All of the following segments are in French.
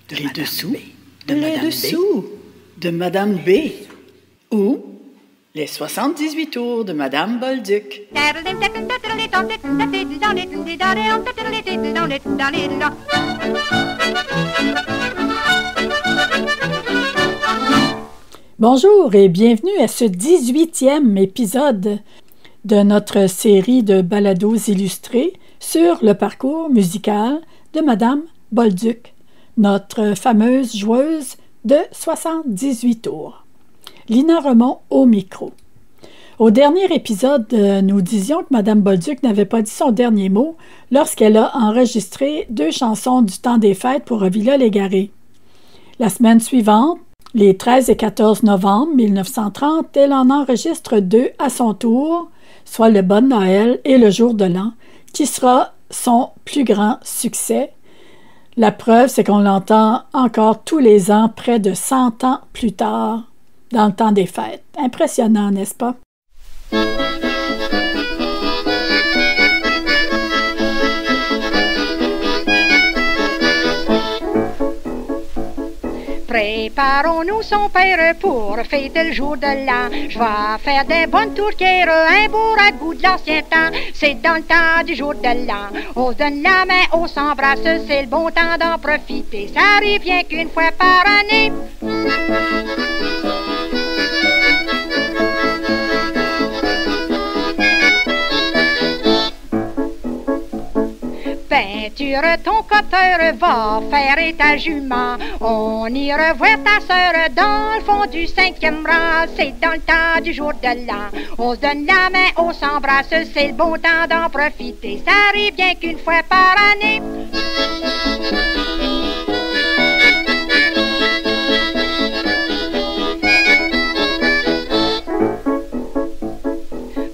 Les dessous de Madame B. Ou les 78 tours de Madame Bolduc. Bonjour et bienvenue à ce 18e épisode de notre série de balados illustrés sur le parcours musical de Madame Bolduc, notre fameuse joueuse de 78 tours. Lina Remond au micro. Au dernier épisode, nous disions que Madame Bolduc n'avait pas dit son dernier mot lorsqu'elle a enregistré 2 chansons du temps des fêtes pour Avila Légaré. La semaine suivante, les 13 et 14 novembre 1930, elle en enregistre 2 à son tour, soit le Bon Noël et le Jour de l'An, qui sera son plus grand succès. La preuve, c'est qu'on l'entend encore tous les ans, près de 100 ans plus tard, dans le temps des fêtes. Impressionnant, n'est-ce pas? Préparons-nous son père pour fêter le jour de l'an. Je vais faire des bonnes tourtières, un beau ragoût de l'ancien temps. C'est dans le temps du jour de l'an. On se donne la main, on s'embrasse, c'est le bon temps d'en profiter. Ça arrive bien qu'une fois par année. Peinture ton coteur, va faire ta jument. On y revoit ta sœur dans le fond du 5e rang. C'est dans le temps du jour de l'an. On se donne la main, on s'embrasse, c'est le bon temps d'en profiter. Ça arrive bien qu'une fois par année.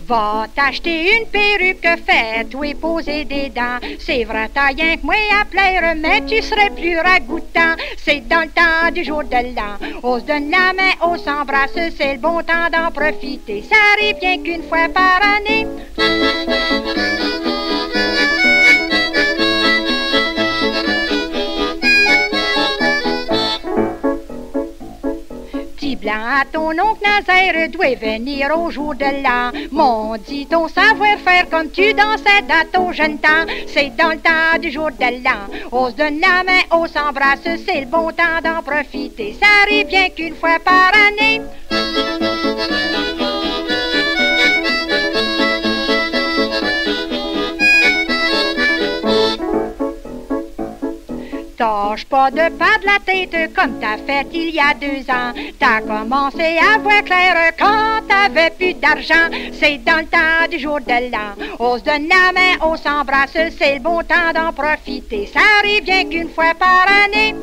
Va t'acheter une perruque, fais-toi poser des dents. C'est vrai, t'as rien que moi à plaire, mais tu serais plus ragoûtant. C'est dans le temps du jour de l'an. On se donne la main, on s'embrasse, c'est le bon temps d'en profiter. Ça arrive bien qu'une fois par année. Blanc à ton oncle Nazaire doit venir au jour de l'an. Mon dit ton savoir-faire comme tu dansais dans ton jeune temps. C'est dans le temps du jour de l'an. On se donne la main, on s'embrasse, c'est le bon temps d'en profiter. Ça arrive bien qu'une fois par année. Tâche pas de perdre la tête comme t'as fait il y a 2 ans. T'as commencé à voir clair quand t'avais plus d'argent. C'est dans le temps du jour de l'an. On se donne la main, on s'embrasse, c'est le bon temps d'en profiter. Ça arrive bien qu'une fois par année.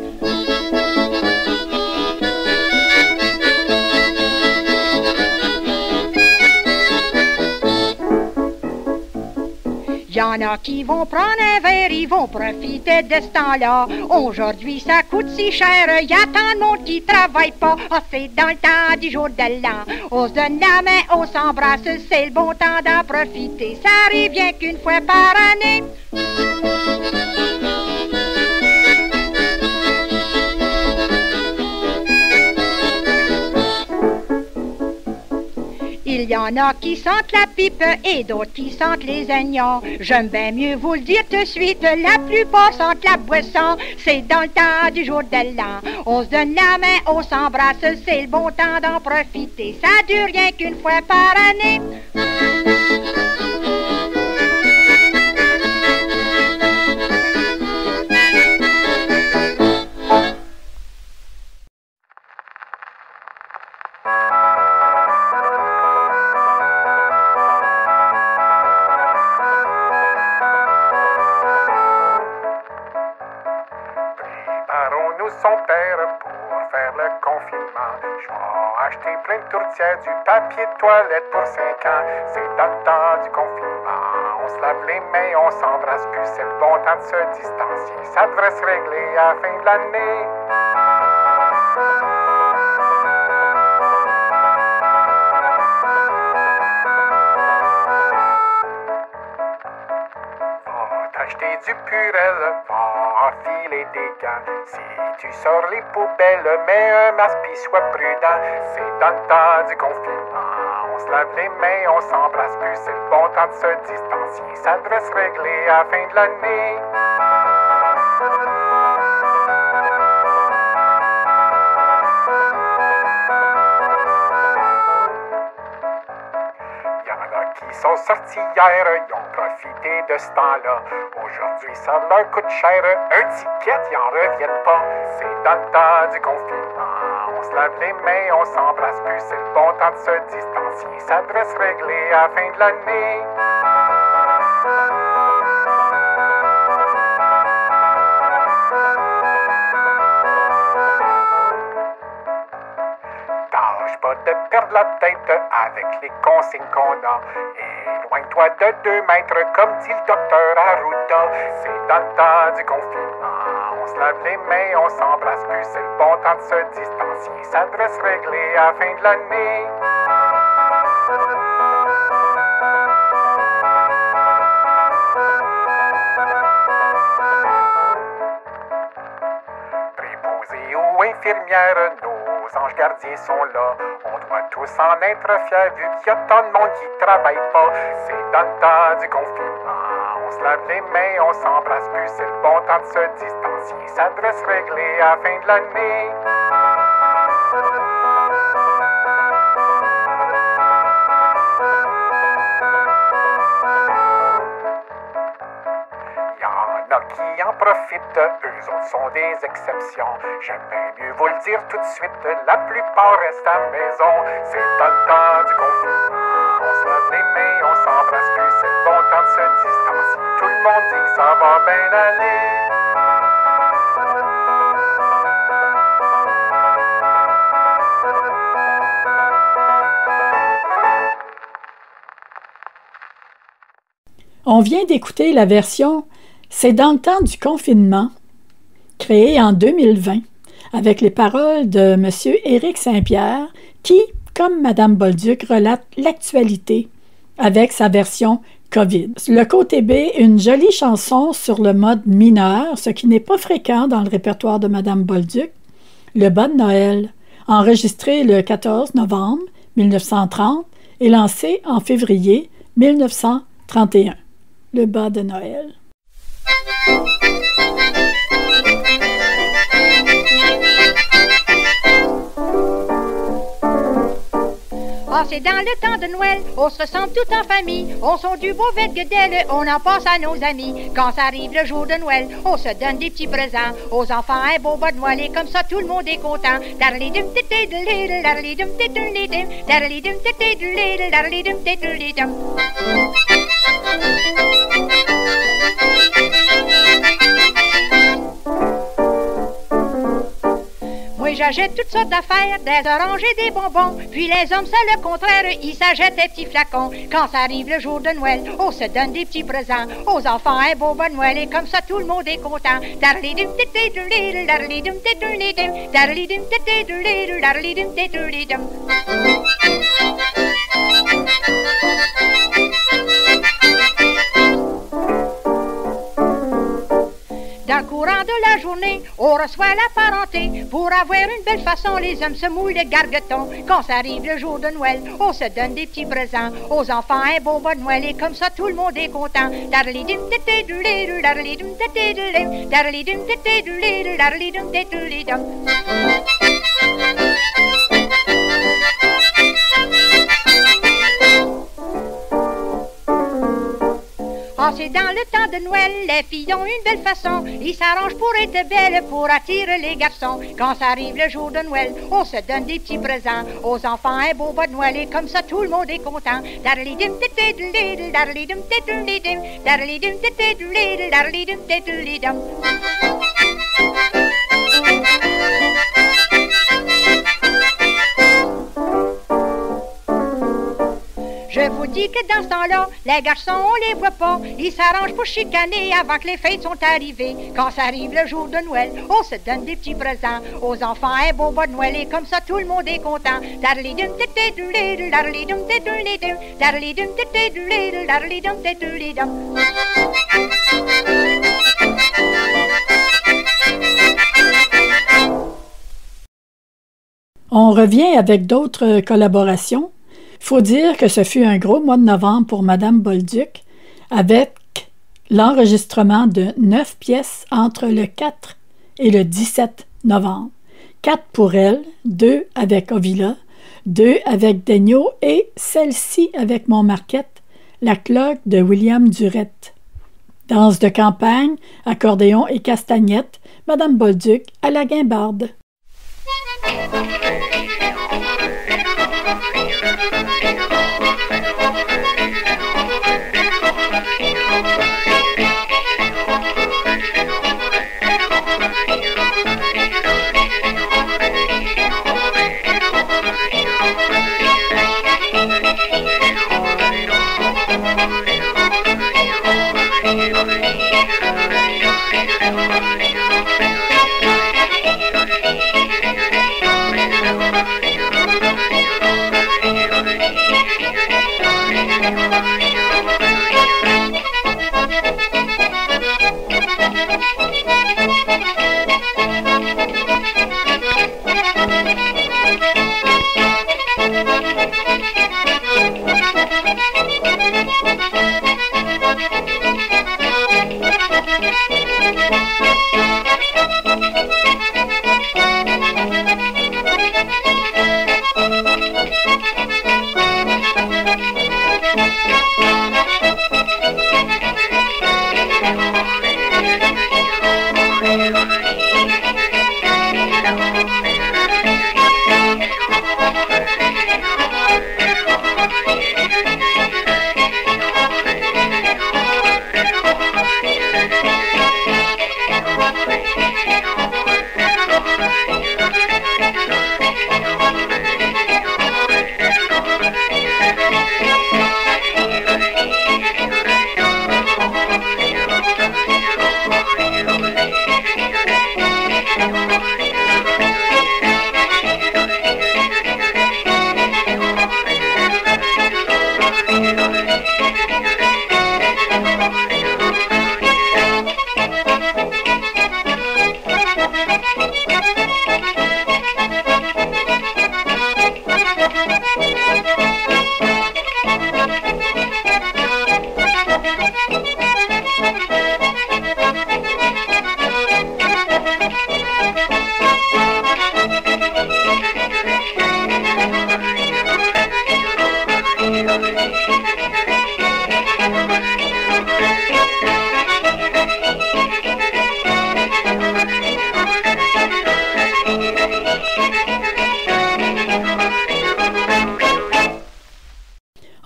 Y'en a qui vont prendre un verre, ils vont profiter de ce temps-là. Aujourd'hui, ça coûte si cher, y a tant de monde qui travaille pas. Ah, c'est dans le temps du jour de l'an. On se donne la main, on s'embrasse, c'est le bon temps d'en profiter. Ça arrive bien qu'une fois par année. Il y en a qui sentent la pipe et d'autres qui sentent les oignons. J'aime bien mieux vous le dire tout de suite, la plupart sentent la boisson. C'est dans le temps du jour de l'an. On se donne la main, on s'embrasse, c'est le bon temps d'en profiter. Ça dure rien qu'une fois par année. Son père pour faire le confinement. Je vais acheter plein de tourtières, du papier de toilette pour 5 ans. C'est dans le temps du confinement. On se lave les mains, on s'embrasse plus. C'est le bon temps de se distancier. Ça devrait se régler à la fin de l'année. Va t'acheter du purel, va enfiler et des gants. Si tu sors les poubelles, mets un masque puis sois prudent. C'est dans le temps du confinement. On se lave les mains, on s'embrasse plus. C'est le bon temps de se distancier. Ça devrait se régler à la fin de l'année. Qui sont sortis hier, ils ont profité de ce temps-là. Aujourd'hui, ça leur coûte cher. Un ticket, ils en reviennent pas. C'est dans le temps du confinement. On se lave les mains, on s'embrasse plus. C'est le bon temps de se distancier. Ça devrait se régler à la fin de l'année. Tâche pas de perdre la tête avec les consignes qu'on a. Éloigne-toi de 2 mètres, comme dit le docteur Arruda. C'est dans le temps du confinement. On se lave les mains, on s'embrasse plus. C'est le bon temps de se distancier. Ça devrait se régler à la fin de l'année. Préposés ou infirmières, nos anges gardiens sont là. On doit tous en être fiers vu qu'il y a tant de monde qui travaille pas. C'est dans le temps du confinement. On se lave les mains, on s'embrasse plus. C'est le bon temps de se distancier. Ça devrait se régler à la fin de l'année. Qui en profitent, eux autres sont des exceptions. J'aime bien mieux vous le dire tout de suite, la plupart restent à la maison. C'est dans le temps du confinement. On se lave les mains, on s'embrasse plus, c'est le bon temps de se distancier. Tout le monde dit que ça va bien aller. On vient d'écouter la version « C'est dans le temps du confinement » créée en 2020 avec les paroles de M. Éric Saint-Pierre qui, comme Mme Bolduc, relate l'actualité avec sa version COVID. Le côté B, une jolie chanson sur le mode mineur, ce qui n'est pas fréquent dans le répertoire de Mme Bolduc. Le bas de Noël, enregistré le 14 novembre 1930 et lancé en février 1931. Le bas de Noël. Ah, c'est dans le temps de Noël, on se ressemble tout en famille. On sont du beau vêt-guedel, on en passe à nos amis. Quand ça arrive le jour de Noël, on se donne des petits présents. Aux enfants, un beau bas de Noël, et comme ça tout le monde est content. Moi j'achète toutes sortes d'affaires, des oranges et des bonbons. Puis les hommes, c'est le contraire, ils s'achètent des petits flacons. Quand ça arrive le jour de Noël, on se donne des petits présents. Aux enfants, un beau bon Noël, et comme ça tout le monde est content. Dans le courant de la journée, on reçoit la parenté. Pour avoir une belle façon, les hommes se mouillent le gargueton. Quand ça arrive le jour de Noël, on se donne des petits présents. Aux enfants, un beau bon Noël, et comme ça tout le monde est content. Ah, c'est dans le temps de Noël, les filles ont une belle façon. Ils s'arrangent pour être belles, pour attirer les garçons. Quand ça arrive le jour de Noël, on se donne des petits présents. Aux enfants, un beau bas de Noël, et comme ça tout le monde est content. Je vous dis que dans ce temps-là, les garçons, on les voit pas. Ils s'arrangent pour chicaner avant que les fêtes sont arrivées. Quand ça arrive le jour de Noël, on se donne des petits présents. Aux enfants, un beau bas de Noël, et comme ça tout le monde est content. On revient avec d'autres collaborations. Il faut dire que ce fut un gros mois de novembre pour Madame Bolduc, avec l'enregistrement de 9 pièces entre le 4 et le 17 novembre. 4 pour elle, 2 avec Ovila, 2 avec Daigneault et celle-ci avec Montmarquette, la cloque de William Durette. Danse de campagne, accordéon et castagnette, Madame Bolduc à la guimbarde.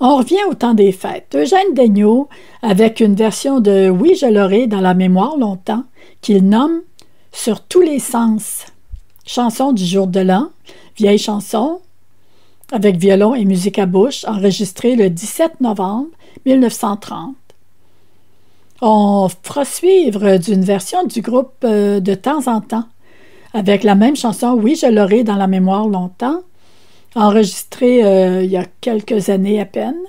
On revient au temps des fêtes. Eugène Daigneault, avec une version de « Oui, je l'aurai dans la mémoire longtemps », qu'il nomme « Sur tous les sens ». Chanson du jour de l'an, vieille chanson, avec violon et musique à bouche, enregistrée le 17 novembre 1930. On fera suivre d'une version du groupe de temps en temps, avec la même chanson « Oui, je l'aurai dans la mémoire longtemps », enregistrée il y a quelques années à peine.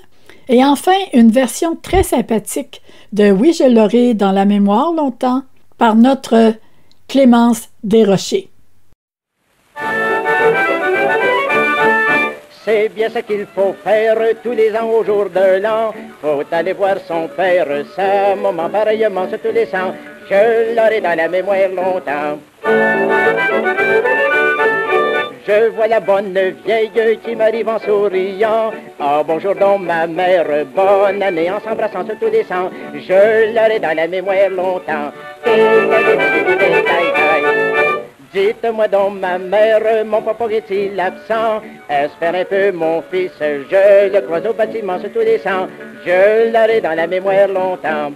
Et enfin, une version très sympathique de « Oui, je l'aurai dans la mémoire longtemps » par notre Clémence Desrochers. C'est bien ce qu'il faut faire tous les ans au jour de l'an. Faut aller voir son père, sa maman pareillement sur tous les sangs. Je l'aurai dans la mémoire longtemps. Je vois la bonne vieille qui m'arrive en souriant. Ah, bonjour donc ma mère, bonne année en s'embrassant sur tous les sangs. Je l'aurai dans la mémoire longtemps. Dites-moi donc ma mère, mon papa est-il absent? Espère un peu mon fils, je le croise au bâtiment sur tous les sangs. Je l'aurai dans la mémoire longtemps.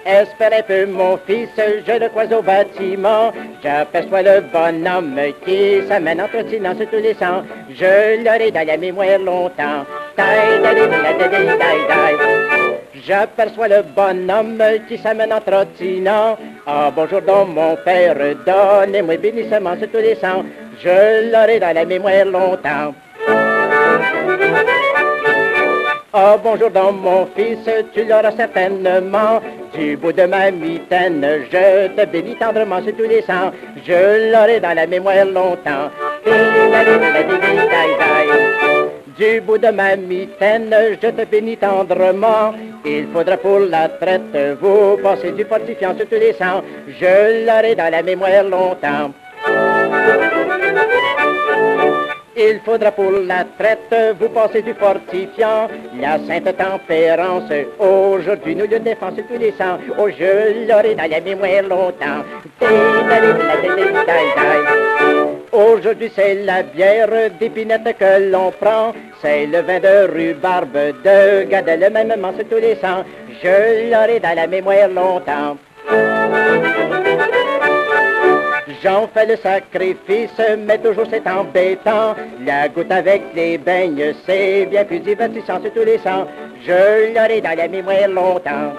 Espère un peu mon fils, je le croise au bâtiment. J'aperçois le bonhomme qui s'amène en trottinant sur tous les sangs. Je l'aurai dans la mémoire longtemps. J'aperçois le bonhomme qui s'amène en trottinant. Ah, bonjour donc mon père, donnez-moi bénissement sur tous les sangs. Je l'aurai dans la mémoire longtemps. Oh, bonjour donc mon fils, tu l'auras certainement. Du bout de ma mitaine, je te bénis tendrement sur tous les sens. Je l'aurai dans la mémoire longtemps. Du bout de ma mitaine, je te bénis tendrement. Il faudra pour la traite vous passer du fortifiant sur tous les sens. Je l'aurai dans la mémoire longtemps. Il faudra pour la traite vous passer du fortifiant. La sainte tempérance, aujourd'hui nous le défend sur tous les sangs. Oh, je l'aurai dans la mémoire longtemps. Aujourd'hui c'est la bière d'épinette que l'on prend. C'est le vin de rhubarbe, de gadelle, même sur tous les sangs. Je l'aurai dans la mémoire longtemps. J'en fais le sacrifice, mais toujours c'est embêtant. La goutte avec les beignes, c'est bien plus divertissant sur tous les sangs. Je l'aurai dans la mémoire longtemps.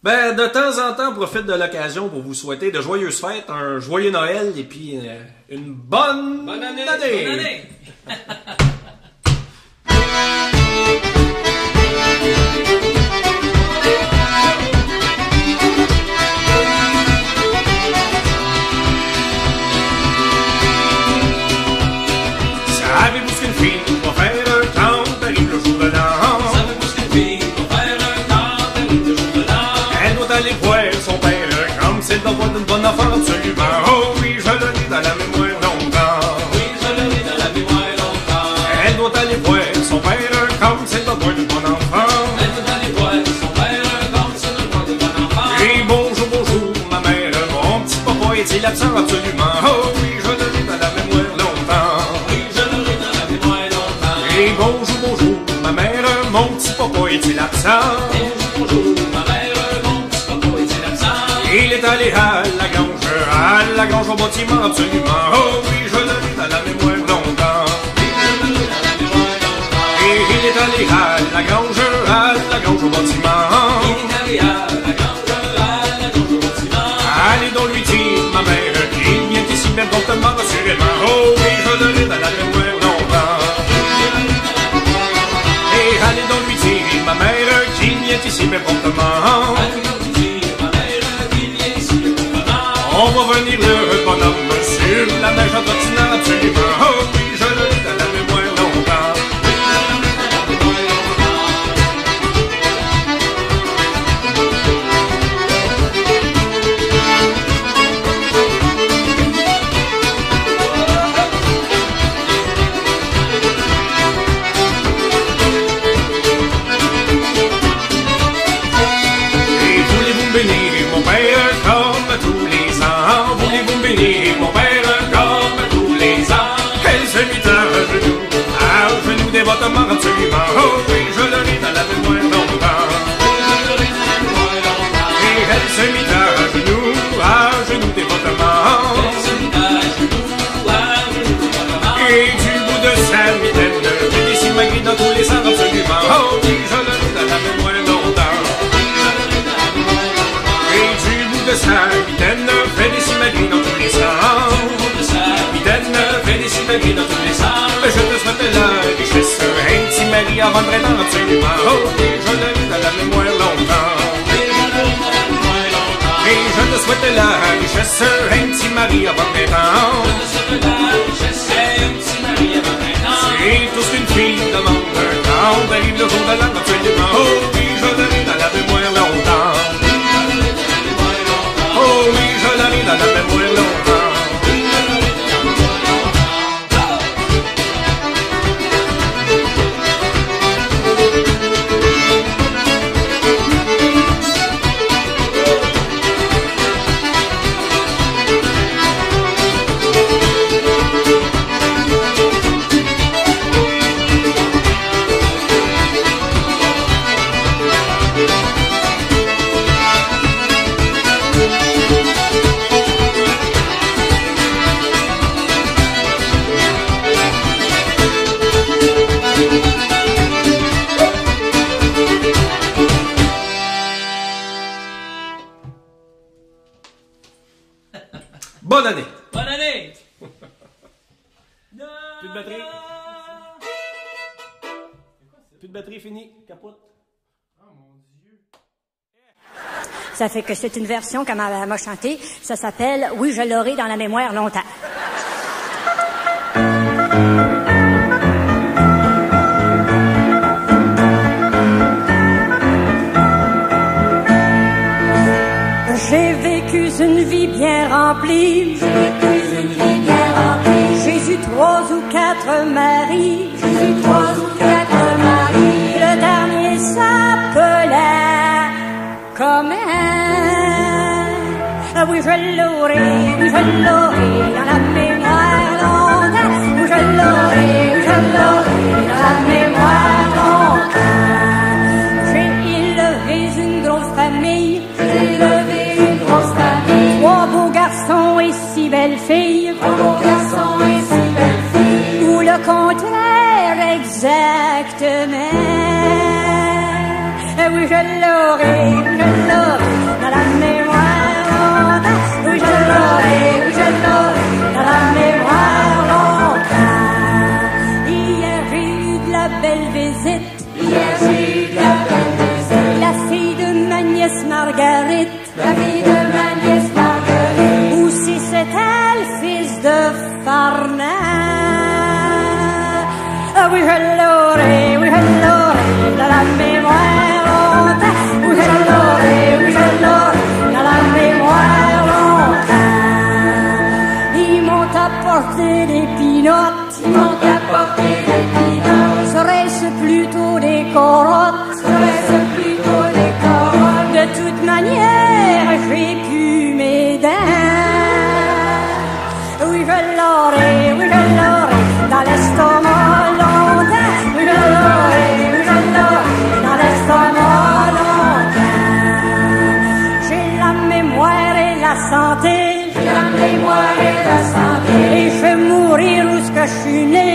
Ben, de temps en temps, on profite de l'occasion pour vous souhaiter de joyeuses fêtes, un joyeux Noël et puis une bonne année! Bonne année! Savez-vous ce qu'une fille va faire quand arrive le jour de l'an? Savez-vous ce qu'une fille va faire quand arrive le jour de l'an? Elle doit aller voir son père comme c'est d'avoir d'une bonne enfant absolument. Oh oui, je le dis dans la mémoire longtemps. Oui, je le dis dans la mémoire longtemps. Elle doit aller voir son père comme c'est d'avoir d'une bonne enfant. Elle doit aller voir son père comme c'est d'avoir d'une bonne enfant. Et bonjour, bonjour, ma mère, mon petit papa est-il absent absolument? Oh oui, je le dis dans la mémoire longtemps. Et bonjour, bonjour, ma mère, mon petit papa est-il absent? Bonjour, ma mère, mon petit papa est-il absent? Il est allé à la grange au bâtiment absolument. Oh oui, je le dis dans la mémoire longtemps. Et il est allé à la grange au bâtiment. Il est allé à la grange au bâtiment. Allez donc lui dire, ma mère, qu'il vient ici bien promptement, assurément. Oh oui, je le dis dans la mémoire longtemps. Allez donc lui dire, ma mère, qu'il vient ici mais promptement. Allez donc lui dire, ma mère, qu'il vient ici mais promptement. On va venir le bonhomme sur la neige en trottinant absolument. Oh oui, je le dis dans la mémoire longtemps. Mon père, comme tous les ans, voulez-vous me bénir, mon père, comme tous les ans? Elle se mit à genoux dévotement absolument. Oh oui, je le ris dans la mémoire longtemps. Et elle se mit à genoux dévotement. Et du bout de sa mitaine, elle ici ma grille dans tous les sens absolument. Oh oui, je le ris dans la mémoire longtemps. De sa mitaine, fait des simagris dans tous les sens. De sa mitaine, fait des simagris dans tous les sens. Je te souhaite la richesse, ainsi Marie avant de dans absolument. Oh, et je le ris dans la mémoire longtemps. Et je te souhaite la richesse, ainsi Marie avant de temps. Je te souhaite la richesse, ainsi Marie avant de temps. C'est tout ce qu'une fille demande quand arrive le jour de l'an absolument. Oh, oui, je le ris dans la mémoire longtemps. Oh oui, je la ris dans la mémoire longtemps. Bonne année! Bonne année! Plus de batterie. Plus de batterie, fini. Capote. Ça fait que c'est une version qu'elle m'a chantée. Ça s'appelle « Oui, je l'aurai dans la mémoire longtemps ». J'ai vécu une vie bien remplie. J'ai eu 3 ou 4 maris. Le dernier s'appelait comment? Oui, je l'aurai dans la mémoire longtemps. Oui, je l'aurai dans la mémoire longtemps. J'ai élevé une grosse famille. 3 beaux garçons et 6 belles filles. Ou le contraire exactement. Oui, je l'aurai dans la mémoire longtemps. Oui, je l'aurai dans la mémoire longtemps. Hier, j'ai eu de la belle visite. La fille de ma nièce Marguerite. Ou si c'était le fils de Farnard. Ah oui, je l'aurai dans la mémoire longtemps. Oui, je l'aurai dans la mémoire longtemps. Ils m'ont apporté des pinottes. Serait-ce plutôt des corottes? De toute manière, j'ai pu mes dents. Oui, je l'aurai dans l'estomac longtemps. Oui, je l'aurai dans l'estomac longtemps. J'ai la mémoire et la santé. Et je vais mourir où ce que je suis né.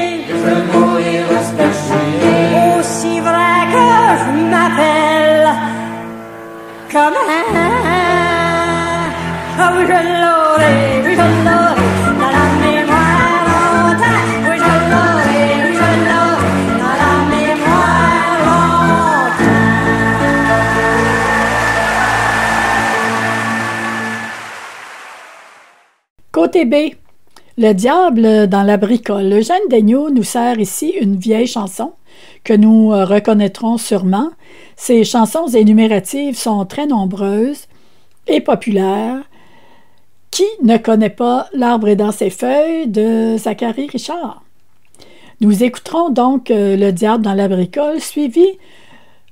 Aussi vrai que je m'appelle. Comment? Ah oui, je l'aurai dans la mémoire longtemps. Oui, je l'aurai dans la mémoire longtemps. Côté B, le diable dans la bricole. Eugène Daigneault nous sert ici une vieille chanson que nous reconnaîtrons sûrement. Ces chansons énumératives sont très nombreuses et populaires. Qui ne connaît pas L'arbre est dans ses feuilles de Zacharie Richard? Nous écouterons donc Le diable dans la bricole, suivi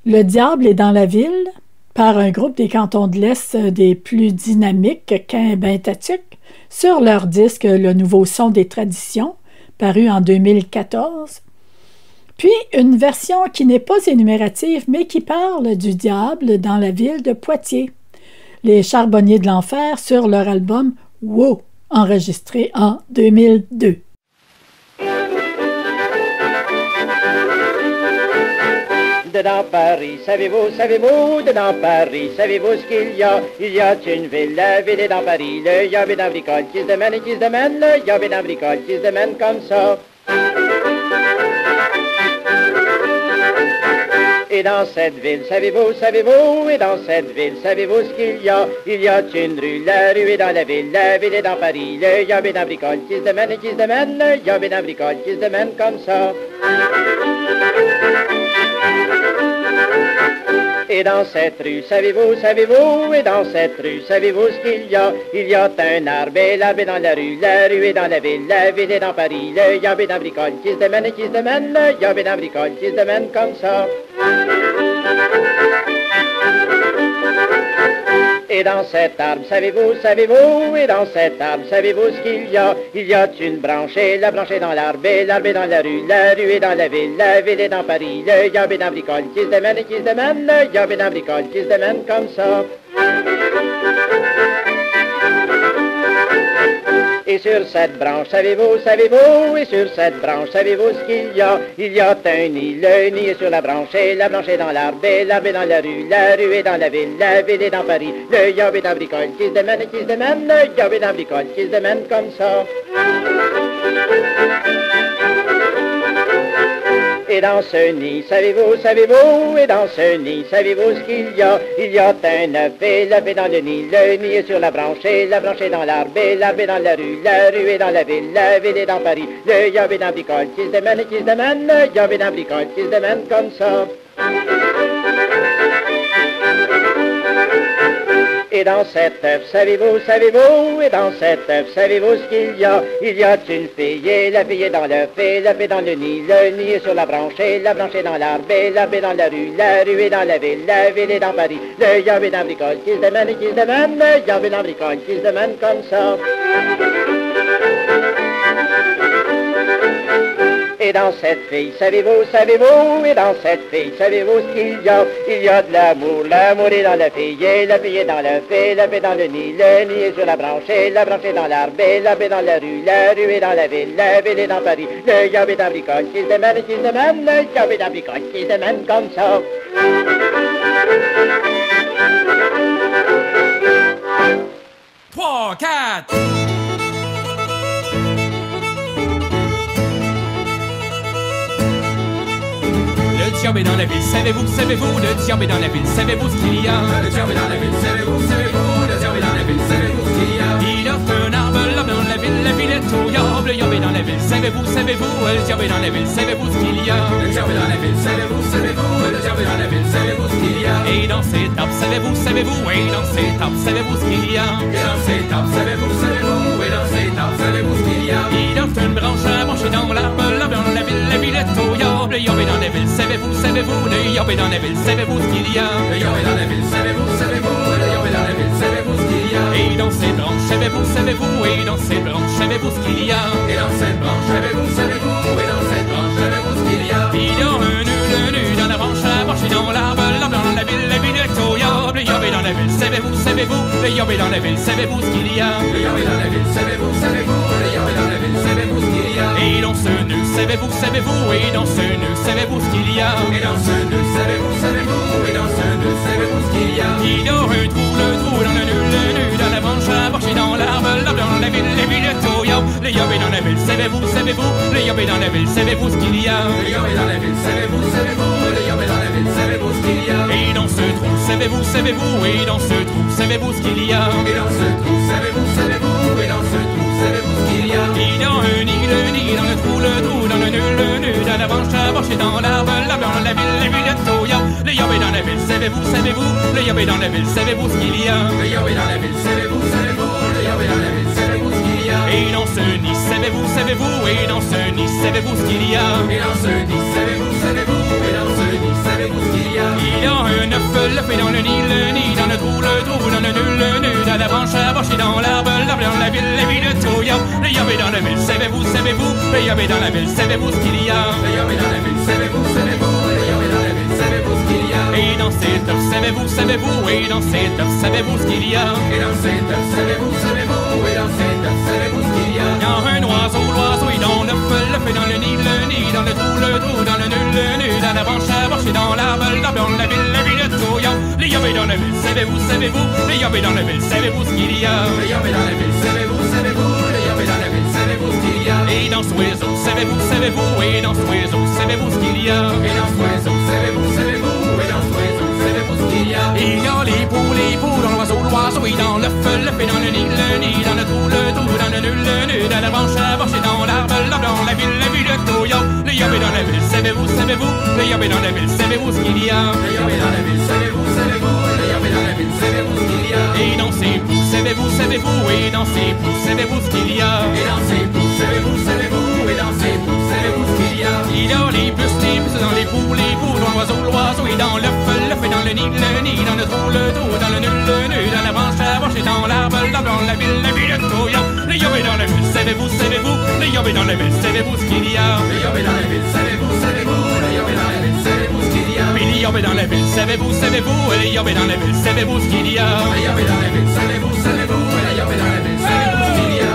Le diable est dans la ville par un groupe des cantons de l'Est des plus dynamiques qu'Imbintatuc sur leur disque Le nouveau son des traditions, paru en 2014. Puis une version qui n'est pas énumérative, mais qui parle du diable dans la ville de Poitiers. Les Charbonniers de l'Enfer sur leur album « Wow », enregistré en 2002. Dedans Paris, savez-vous, dedans Paris, savez-vous ce qu'il y a? Il y a une ville, la ville est dans Paris, le yab d'un bricole qui se démène et qui se démène, le yab d'un bricole qui se démène comme ça. Et dans cette ville, savez-vous, et dans cette ville, savez-vous ce qu'il y a? Il y a une rue, la rue est dans la ville est dans Paris, le yab d'un bricole qui se démène et qui se démène, le yab d'un bricole qui se démène comme ça. Et dans cette rue, savez-vous, et dans cette rue, savez-vous ce qu'il y a? Il y a un arbre, et l'arbre est dans la rue est dans la ville est dans Paris, le yab d'un bricole qui se démène et qui se démène, le yab d'un bricole qui se démène comme ça. Et dans cet arbre, savez-vous, et dans cet arbre, savez-vous ce qu'il y a? Il y a une branche, et la branche est dans l'arbre, et l'arbre est dans la rue est dans la ville est dans Paris, le yab d'un bricole qui se démène et qui se démène, le yab d'un bricole qui se démène comme ça. Et sur cette branche, savez-vous, et sur cette branche, savez-vous ce qu'il y a? Il y a un nid, le nid est sur la branche est dans l'arbre, et l'arbre est dans la rue est dans la ville est dans Paris, le yab d'un bricole qui se démène et qui se démène, le yab d'un bricole qui se démène comme ça. Et dans ce nid, savez-vous, et dans ce nid, savez-vous ce qu'il y a? Il y a un œuf et l'œuf est dans le nid est sur la branche est dans l'arbre et l'arbre est dans la rue est dans la ville est dans Paris. Le yob est dans bricole qui se démène, le yob est dans bricole qui se démène comme ça. Et dans cet œuf, savez-vous, et dans cet œuf, savez-vous ce qu'il y a? Il y a une fille, et la fille est dans l'œuf, et l'œuf est dans le nid est sur la branche est dans l'arbre, et l'arbre est dans la rue est dans la ville est dans Paris. Le yob est dans bricole qui se démène, le yob est dans bricole qui se démène comme ça. Et dans cette fille, savez-vous, et dans cette fille, savez-vous ce qu'il y a? Il y a de l'amour est dans la fille est dans l'œuf, et l'œuf est dans le nid est sur la branche est dans l'arbre, et l'arbre est dans la rue est dans la ville est dans Paris. Le yob est dans bricole qui se démène, le yob est dans bricole qui se démène comme ça. 3, 4. Le diable est dans la ville, savez-vous, le diable est dans la ville, savez-vous ce qu'il y a? Le diable est dans la ville, savez-vous, le diable est dans la ville, savez-vous ce qu'il y a? Il offre un arbre là dans la ville est au diable, le diable est dans la ville, savez-vous, le diable est dans la ville, savez-vous ce qu'il y a? Le diable est dans la ville, savez-vous, le diable est dans la ville, savez-vous ce qu'il y a? Et dans ces tables, savez-vous, et dans ces tables, savez-vous ce qu'il y a? Et dans ces tables, savez-vous, et dans ces tables, savez-vous ce qu'il y a? Il offre une branche à brancher dans l'arbre là dans la ville est au diable, le diable est dans la ville, savez-vous, le yob est dans la ville, savez-vous ce qu'il y a? Le yob est dans la ville, savez-vous, le yob est dans la ville, savez-vous ce qu'il y a? Et dans ces branches, savez-vous, et dans ces branches, savez-vous ce qu'il y a? Et dans cette branche, savez-vous, et dans cette branche, savez-vous ce qu'il y a? Il y a un nœud dans la branche à brancher dans l'arbre, là dans la ville est au diable, le yob est dans la ville, savez-vous, le yob est dans la ville, savez-vous ce qu'il y a? Le yob est dans la ville, savez-vous, le yob est dans la ville, savez-vous ce qu'il y a? Et dans ce nœud, savez-vous, et dans ce nœud, savez-vous ce qu'il y a? Et dans ce nœud, savez-vous, et dans ce nœud, savez-vous ce qu'il y a? Il y a un trou dans le nœud, dans la branche à brancher dans l'arbre, là dans la ville est au diable, le yob est dans la ville, savez-vous, le yob est dans la ville, savez-vous ce qu'il y a? Le yob est dans la ville, savez-vous, le yob est dans la ville, savez-vous ce qu'il y a? Et dans ce trou, savez-vous, et dans ce trou, savez-vous ce qu'il y a? Et dans ce trou, savez-vous, et dans ce trou, savez-vous ce qu'il y a? Il y a un nid dans le trou, dans le nœud, dans la branche à brancher dans l'arbre, là dans la ville est au diable, le yob est dans la ville, savez-vous, le yob est dans la ville, savez-vous ce qu'il y a? Le yob est dans la ville, savez-vous, le yob est dans la ville, savez-vous ce qu'il y a? Et dans ce nid, savez-vous, et dans ce nid, savez-vous ce qu'il y a? Et dans ce nid, savez-vous, et dans ce nid, savez-vous ce qu'il y a? Il y a un œuf, l'œuf est dans le nid, dans le trou, dans le nœud, dans la branche à brancher dans l'arbre, là dans la ville est au diable, le yob est dans la ville, savez-vous, le yob est dans la ville, savez-vous ce qu'il y a? Le yob est dans la ville, savez-vous, le yob est dans la ville, savez-vous ce qu'il y a? Et dans cet œuf, savez-vous, et dans cet œuf, savez-vous ce qu'il y a? Et dans cet œuf, savez-vous, et dans cet œuf, savez-vous ce qu'il y a? Il y a un oiseau est dans l'œuf est dans le nid, dans le trou, dans le nœud, dans la branche à brancher dans l'arbre, là dans la ville est au diable, le yob est dans la ville, savez-vous, le yob est dans la ville, savez-vous ce qu'il y a? Le yob est dans la ville, savez-vous, le yob est dans la ville, savez-vous ce qu'il y a? Et dans ce oiseau, savez-vous, et dans ce oiseau, savez-vous ce qu'il y a? Et dans ce oiseau, savez-vous, et dans ce oiseau, savez-vous ce qu'il y a? Il y a les poules dans l'oiseau, et dans l'œuf est dans le nid, dans le trou, dans le nœud, dans la branche à brancher dans l'arbre, là dans la ville est au diable, le yob est dans la ville, savez-vous, le yob est dans la ville, savez-vous ce qu'il y a? Le yob est dans la ville, savez-vous, le yob est dans la ville, savez-vous ce qu'il y a? Et dans ces poules, savez-vous, et dans ces poules, savez-vous ce qu'il y a? Et dans ces poules, savez-vous, et dans ces poules, savez-vous ce qu'il y a? Il y a les puces dans les poules, dans l'oiseau, et dans l'œuf est dans le nid, dans le trou, dans le nœud, dans la branche à brancher dans l'arbre, là dans la ville est au diable, le yob est dans la ville, savez-vous, le yob est dans la ville, savez-vous ce qu'il y a? Le yob est dans la ville, savez-vous, le yob est dans la ville, savez-vous ce qu'il y a? Le yob est dans la ville, savez-vous, le yob est dans la ville, savez-vous ce qu'il y a? Le yob est dans la ville, savez-vous, le yob est dans la ville, savez-vous ce qu'il y a?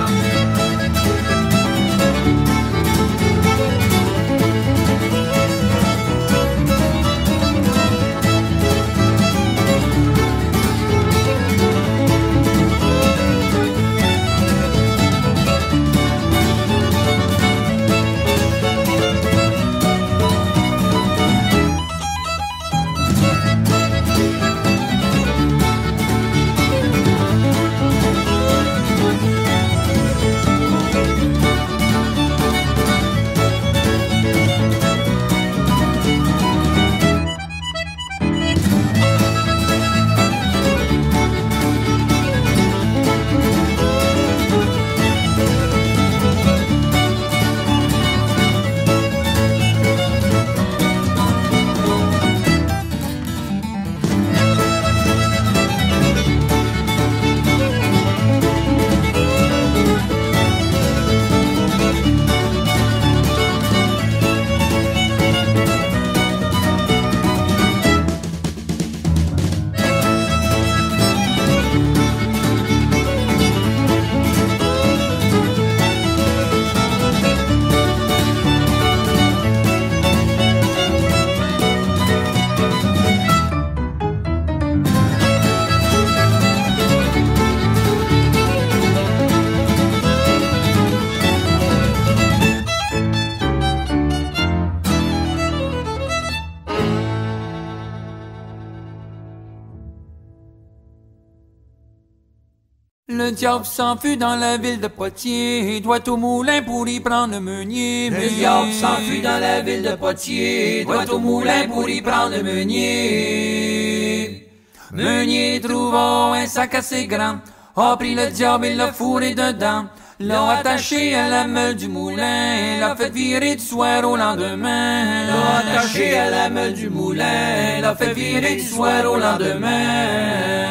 Le diable s'enfuit dans la ville de Poitiers, doit au moulin pour y prendre le meunier. Le diable s'enfuit dans la ville de Poitiers, doit au moulin pour y prendre le meunier. Meunier trouva un sac assez grand, a pris le diable et l'a fourré dedans. L'a attaché à la meule du moulin, l'a fait virer du soir au lendemain. L'a attaché à la meule du moulin, l'a fait virer du soir au lendemain.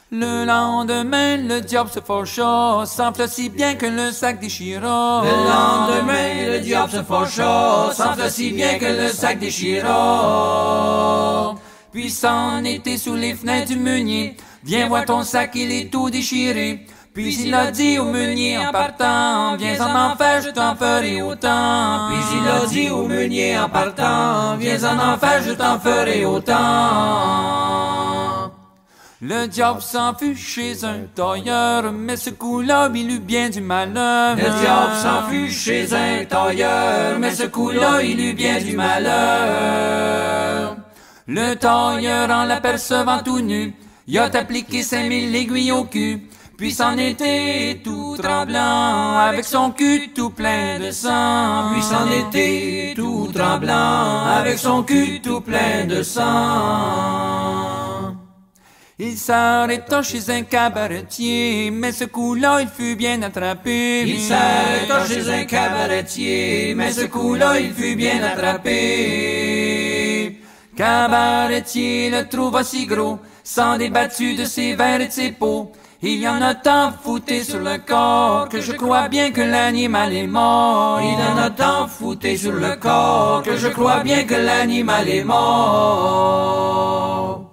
Le lendemain, le diable se fâcha, s'enfla si bien que le sac déchira. Le lendemain, le diable se fâcha, s'enfla si bien que le sac déchira. Puis s'en était sous les fenêtres du meunier, viens voir ton sac, il est tout déchiré. Puis il a dit au meunier en partant, viens en enfer, je t'en ferai autant. Puis il a dit au meunier en partant, viens en enfer, je t'en ferai autant. Le diable s'enfuit chez un tailleur, mais ce coup-là, il eut bien du malheur. Le diable s'enfuit chez un tailleur, mais ce coup-là, il eut bien du malheur. Le tailleur, en l'apercevant tout nu, il a appliqué 5000 aiguilles au cul. Puis s'en était tout tremblant, avec son cul tout plein de sang. Puis s'en était tout tremblant, avec son cul tout plein de sang. Il s'arrêta chez un cabaretier, mais ce coup-là, il fut bien attrapé. Il s'arrêta chez un cabaretier, mais ce coup-là, il fut bien attrapé. Cabaretier le trouva si gros, s'en débattu de ses verres et de ses pots. Il y en a tant fouté sur le corps que je crois bien que l'animal est mort. Il en a tant fouté sur le corps que je crois bien que l'animal est mort.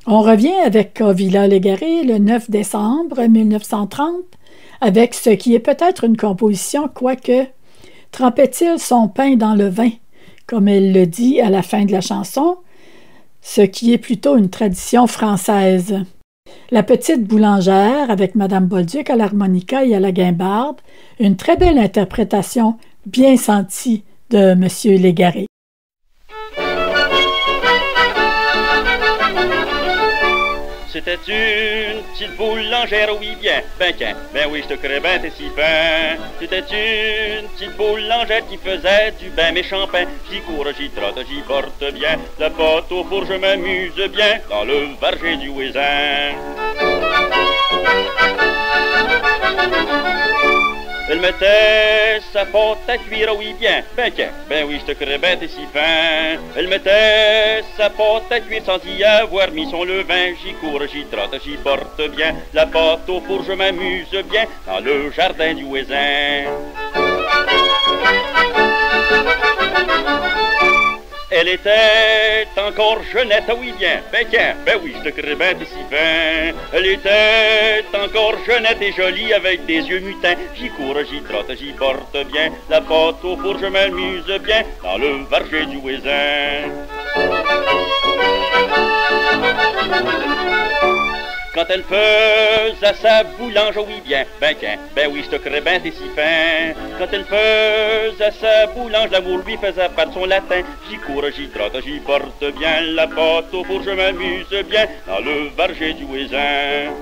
On revient avec Villa Légaré le 9 décembre 1930 avec ce qui est peut-être une composition, quoique trempait-il son pain dans le vin, comme elle le dit à la fin de la chanson, ce qui est plutôt une tradition française. La petite boulangère avec Madame Bolduc à l'harmonica et à la guimbarde, une très belle interprétation bien sentie de Monsieur Légaré. C'était une petite boulangère, oui bien, ben oui je te crée ben t'es si fin. C'était une petite boulangère qui faisait du ben méchant pain. J'y cours, j'y trotte, j'y porte bien, la pâte au four je m'amuse bien, dans le verger du Ouaisin. Elle mettait sa pâte à cuire, oui bien, ben oui je te crée ben t'es si fin. Elle mettait sa pâte à cuire sans y avoir mis son levain. J'y cours, j'y trotte, j'y porte bien, la pâte au four je m'amuse bien, dans le jardin du Ouaisin. Elle était encore jeunette, oui bien, ben oui, je te crée ben t'es si fin. Elle était encore jeunette et jolie avec des yeux mutins. J'y cours, j'y trotte, j'y porte bien, la pâte au four je m'amuse bien, dans le verger du Ouaisin. Quand elle faisait sa boulange, oui bien, ben oui, je te crée ben t'es si fin. Quand elle faisait sa boulange, l'amour lui faisait pas de son latin. J'y cours, j'y trotte, j'y porte bien, la pâte au four je m'amuse bien, dans le verger du Ouaisin.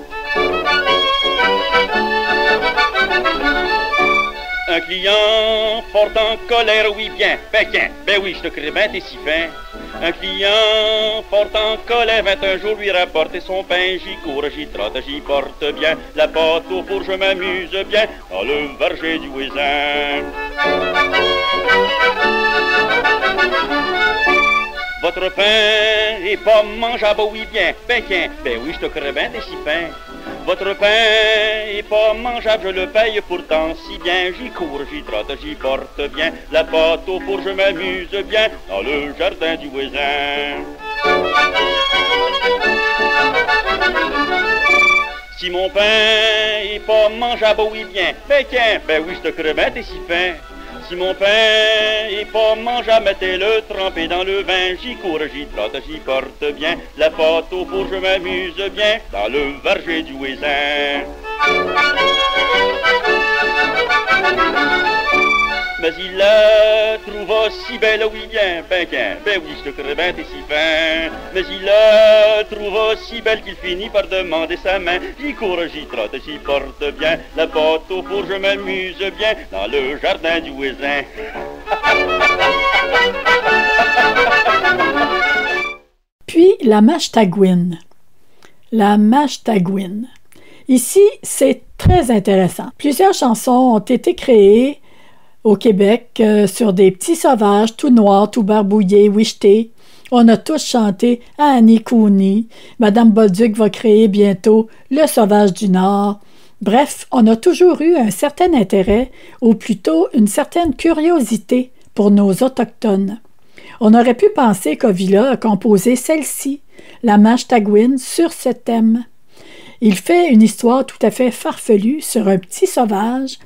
Un client fort en colère, oui bien, ben tiens, ben oui, je te crée ben, t'es si fin. Un client fort en colère vint un jour lui rapporter son pain. J'y cours, j'y trotte, j'y porte bien la pâte au four, je m'amuse bien dans le verger du voisin. Votre pain est pas mangeable, oui bien, ben tiens, ben oui, je te crée ben, t'es si fin. Votre pain est pas mangeable, je le paye pourtant si bien. J'y cours, j'y trotte, j'y porte bien la pâte au four, je m'amuse bien dans le jardin du voisin. Si mon pain est pas mangeable, oui bien, ben tiens, ben oui, je te crée ben, t'es si fin. Si mon pain est pas mangeable, mettez-le trempé dans le vin. J'y cours, j'y trotte, j'y porte bien la pâte au four, je m'amuse bien dans le verger du voisin. Mais il la trouva si belle, oui bien, ben oui, je te crée ben, t'es si fin. Mais il la trouva si belle qu'il finit par demander sa main. J'y cours, j'y trotte, j'y porte bien la pâte au four, je m'amuse bien dans le jardin du voisin. Puis la mâche tagouine. La mâche tagouine. Ici, c'est très intéressant. Plusieurs chansons ont été créées au Québec sur des petits sauvages tout noirs, tout barbouillés, wichetés. On a tous chanté à Annie Cooney. Madame Bolduc va créer bientôt Le Sauvage du Nord. Bref, on a toujours eu un certain intérêt, ou plutôt une certaine curiosité pour nos autochtones. On aurait pu penser qu'Ovila a composé celle-ci, la mâche tagouine, sur ce thème. Il fait une histoire tout à fait farfelue sur un petit sauvage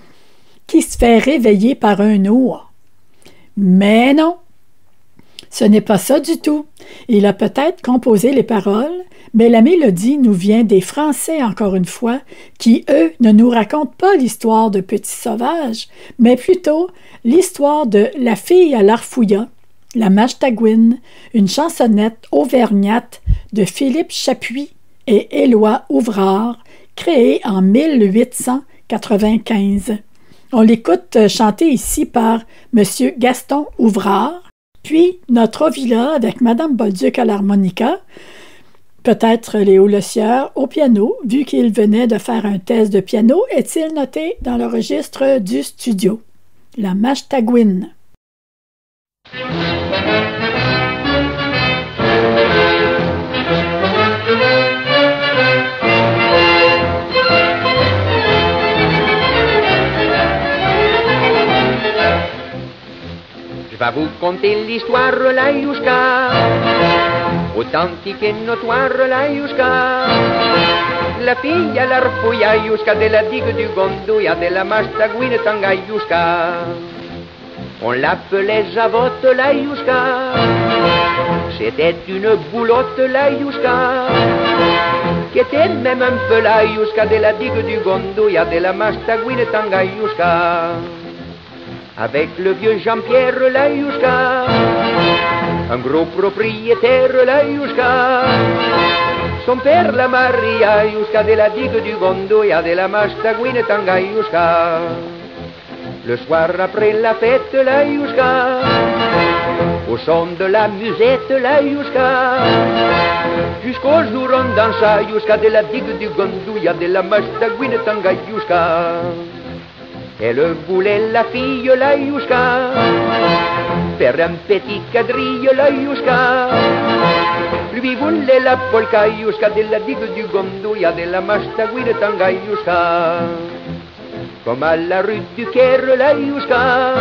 qui se fait réveiller par un ours. Mais non, ce n'est pas ça du tout. Il a peut-être composé les paroles, mais la mélodie nous vient des Français, encore une fois, qui, eux, ne nous racontent pas l'histoire de Petit Sauvage, mais plutôt l'histoire de La fille à l'Arfouillat, la mâche tagouine, une chansonnette auvergnate de Philippe Chapuis et Éloi Ouvrard, créée en 1895. On l'écoute chanter ici par M. Gaston Ouvrard, puis notre Ovila avec Mme Bolduc à l'harmonica, peut-être Léo Le Sieur au piano, vu qu'il venait de faire un test de piano, est-il noté dans le registre du studio. La mâche tagouine. Je vais vous conter l'histoire la Youska, authentique et notoire la Youska. La fille à l'Arfouillat Youska, de la digue du Gondouilla, de la mâche tagouine Tanga Youska. On l'appelait Javotte la Youska, c'était une boulotte la Youska, qui était même un peu la Youska, de la digue du Gondouilla, de la mâche tagouine Tanga Youska. Avec le vieux Jean-Pierre la Youska, un gros propriétaire la Youska. Son père la Maria Youska, de la digue du Gondouilla, de la mâche tagouine Tanga Youska. Le soir après la fête la Youska, au son de la musette la Youska, jusqu'au jour on dansa Youska, de la digue du Gondouilla, de la mâche tagouine Tanga Youska. Elle voulait la fille la Youska, faire un petit quadrille la Youska. Lui voulait la polka Youska, de la digue du Gondouilla, de la mâche tagouine Tanga Youska. Comme à la rue du Caire la Youska,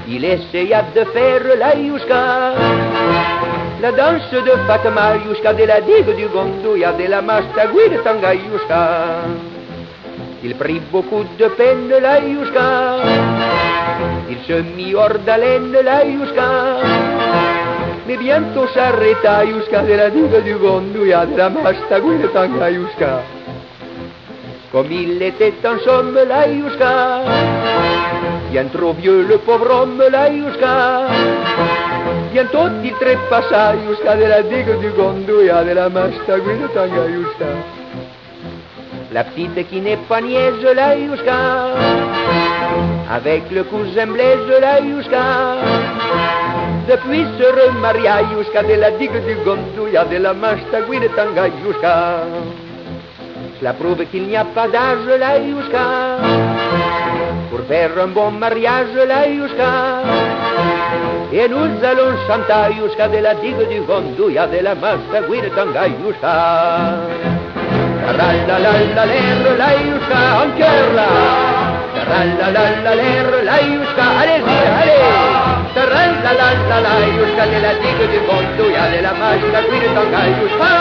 il essaya de faire la Youska, la danse de Fatma Youska, de la digue du Gondouilla, de la mâche tagouine Tanga Youska. Il prit beaucoup de peine la Youska, il se mit hors d'haleine la Youska, mais bientôt s'arrêta Youska, de la digue du Gondouilla, de la mâche tagouine Tanga Youska. Comme il était en somme la Youska, bien trop vieux le pauvre homme la Youska, bientôt il trépassa Youska, de la digue du Gondouilla, de la mâche tagouine Tanga Youska. La petite qui n'est pas niaise, la Youska, avec le cousin Blaise, la Youska. Depuis ce remaria, Youska, de la digue du Gondouya, de la Mastagouine Tanga, Youska. Cela prouve qu'il n'y a pas d'âge, la Youska, pour faire un bon mariage, la Youska. Et nous allons chanter, Youska, de la digue du Gondouya, de la Mastagouine Tanga, Youska. Taralalalalère, la Youska, en cœur là. Taralalalalère, la Youska, allez-y, allez. Taralalalalère, Youska, de la digue du Gondouya, de la Mastagouine Tanga, Youska.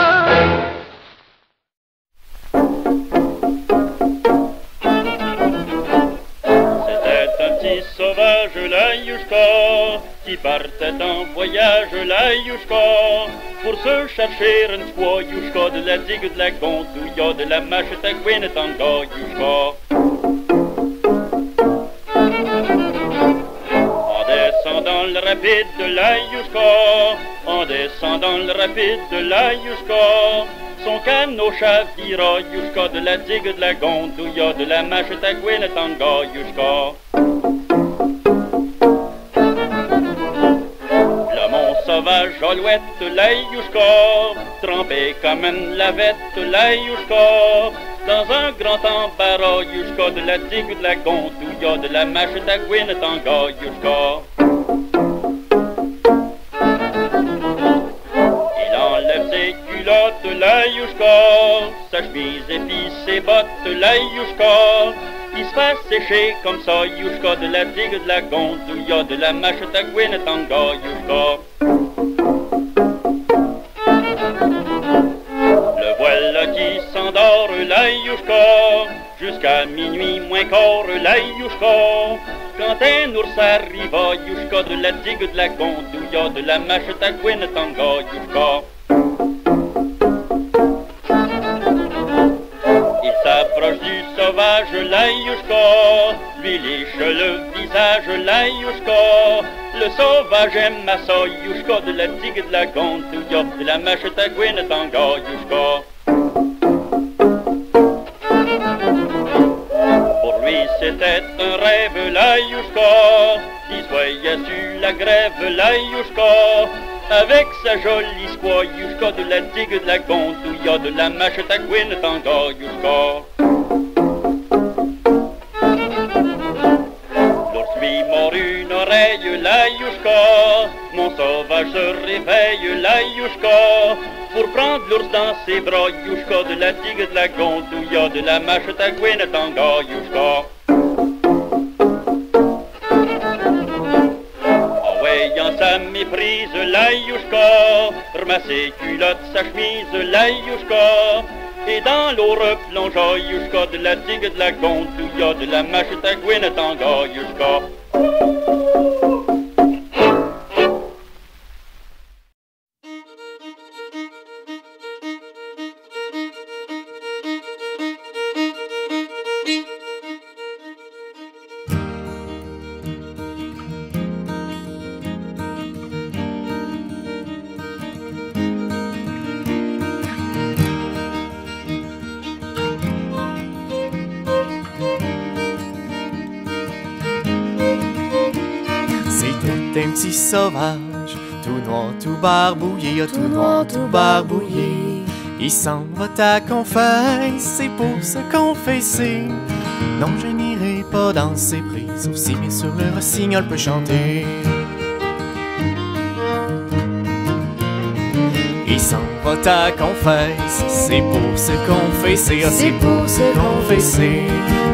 Sauvage, la Youska, qui partait en voyage, la Youska, pour se chercher une fois, Youska, de la digue de la Gondouya, de la Mastagouine Tanga, Youska. En descendant le rapide de la Youska, en descendant le rapide de la Youska, son canot chavira, Youska, de la digue de la Gondouya, de la Mastagouine Tanga, Youska. Sauvage alouette, la Youska, trempée comme une lavette, la Youska, dans un grand embarras, Youska, de la digue de la Gondouya, de la Mastagouine Tanga, Youska. Il enlève ses culottes, la Youska, sa chemise et puis ses bottes, la Youska. Il se fait sécher comme ça, Youska, de la digue de la Gondouya, de la Mastagouine Tanga, Youska. Le voilà qui s'endort, la Youska, jusqu'à minuit moins quart, la Youska. Quand un ours arriva, Youska, de la digue de la Gondouya, de la Mastagouine Tanga, Youska. Il s'approche du sauvage, la Youska, lui liche le visage, la Youska. Le sauvage aime à ça, Youska, de la digue de la Gondouya, de la Mastagouine Tanga, Youska. Pour lui c'était un rêve, la Youska, il se voyait sur la grève, la Youska, avec sa jolie squaw, Youska, de la digue de la Gondouya, de la Mastagouine Tanga, Youska. L'ours lui mord une oreille, la Youska, mon sauvage se réveille, la Youska, pour prendre l'ours dans ses bras, Youska, de la digue de la Gondouya, de la Mastagouine Tanga, Youska. En sa méprise, la Youska, remet ses culottes, sa chemise, la Youska, et dans l'eau replongea, Youska, de la digue de la Gondouya, de la Mastagouine Tanga, Youska. Un petit sauvage, tout noir, tout barbouillé, tout noir, tout barbouillé. Il s'en va à confesse, c'est pour se confesser. Non, je n'irai pas dans ses prises, sauf si bien sûr le rossignol peut chanter. Il s'en va à confesse, c'est pour se confesser, c'est pour se confesser.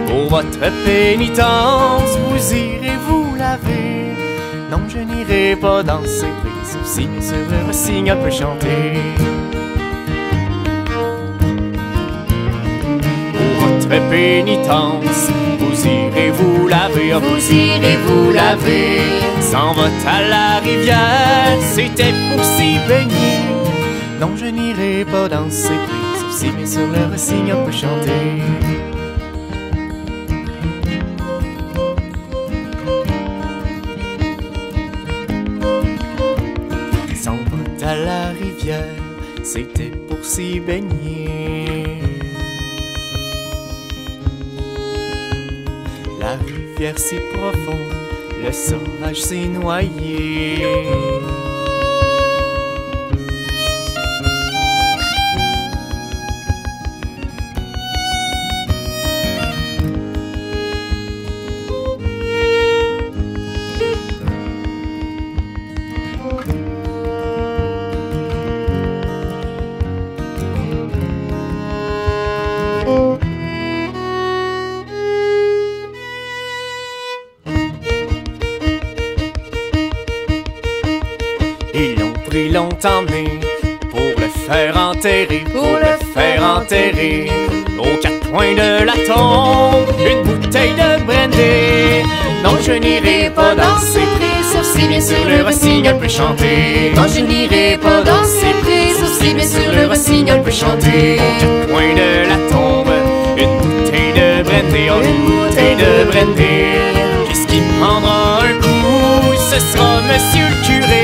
Pour votre pénitence, vous irez vous laver. Non, je n'irai pas dans ses prises, sauf si bien sûr le rossignol peut chanter. Pour votre pénitence, vous irez vous laver, vous irez vous laver. S'en va à la rivière, c'était pour s'y baigner. Non, je n'irai pas dans ses prises, sauf si bien sûr le rossignol peut chanter. À la rivière, c'était pour s'y baigner. la rivière si profonde, le sauvage s'est noyé. Ils l'ont pris, l'ont emmené pour le faire enterrer, aux quatre coins de la tombe, une bouteille de brandy. Non, je n'irai pas dans ces prés, sauf si bien sûr le rossignol peut chanter. Non, je n'irai pas dans ces prés, sauf si bien sûr le rossignol peut chanter. Aux quatre coins de la tombe, une bouteille de brandy, oh, une bouteille de brandy. Puisqu'il prendra un coup, ce sera monsieur le curé.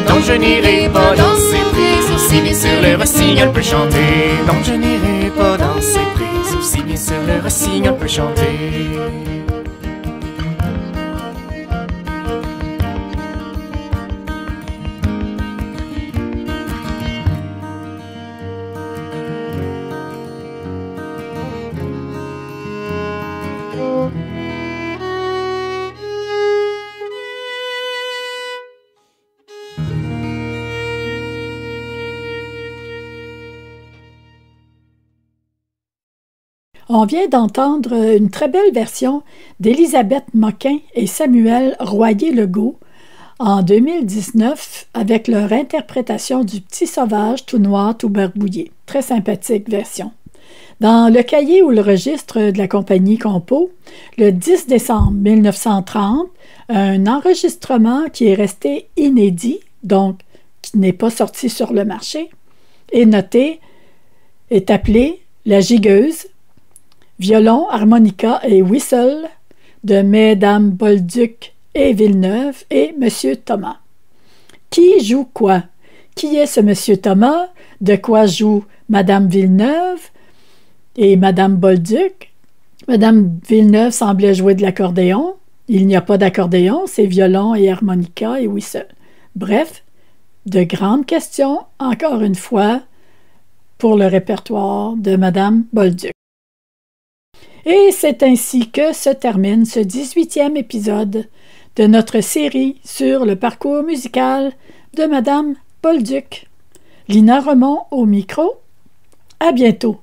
Non, je n'irai pas dans ces prés, sauf si bien sûr le rossignol peut chanter. Non, je n'irai pas dans ces prés, sauf si bien sûr le rossignol peut chanter. On vient d'entendre une très belle version d'Élisabeth Moquin et Samuel Royer-Legault en 2019 avec leur interprétation du Petit sauvage tout noir, tout barbouillé. Très sympathique version. Dans le cahier ou le registre de la compagnie Compo, le 10 décembre 1930, un enregistrement qui est resté inédit, donc qui n'est pas sorti sur le marché, est appelé La Gigueuse, violon, harmonica et whistle de Mesdames Bolduc et Villeneuve et Monsieur Thomas. Qui joue quoi? Qui est ce Monsieur Thomas? De quoi joue Madame Villeneuve et Madame Bolduc? Madame Villeneuve semblait jouer de l'accordéon. Il n'y a pas d'accordéon, c'est violon et harmonica et whistle. Bref, de grandes questions, encore une fois, pour le répertoire de Madame Bolduc. Et c'est ainsi que se termine ce 18e épisode de notre série sur le parcours musical de Madame Bolduc. Lina Remond au micro. À bientôt.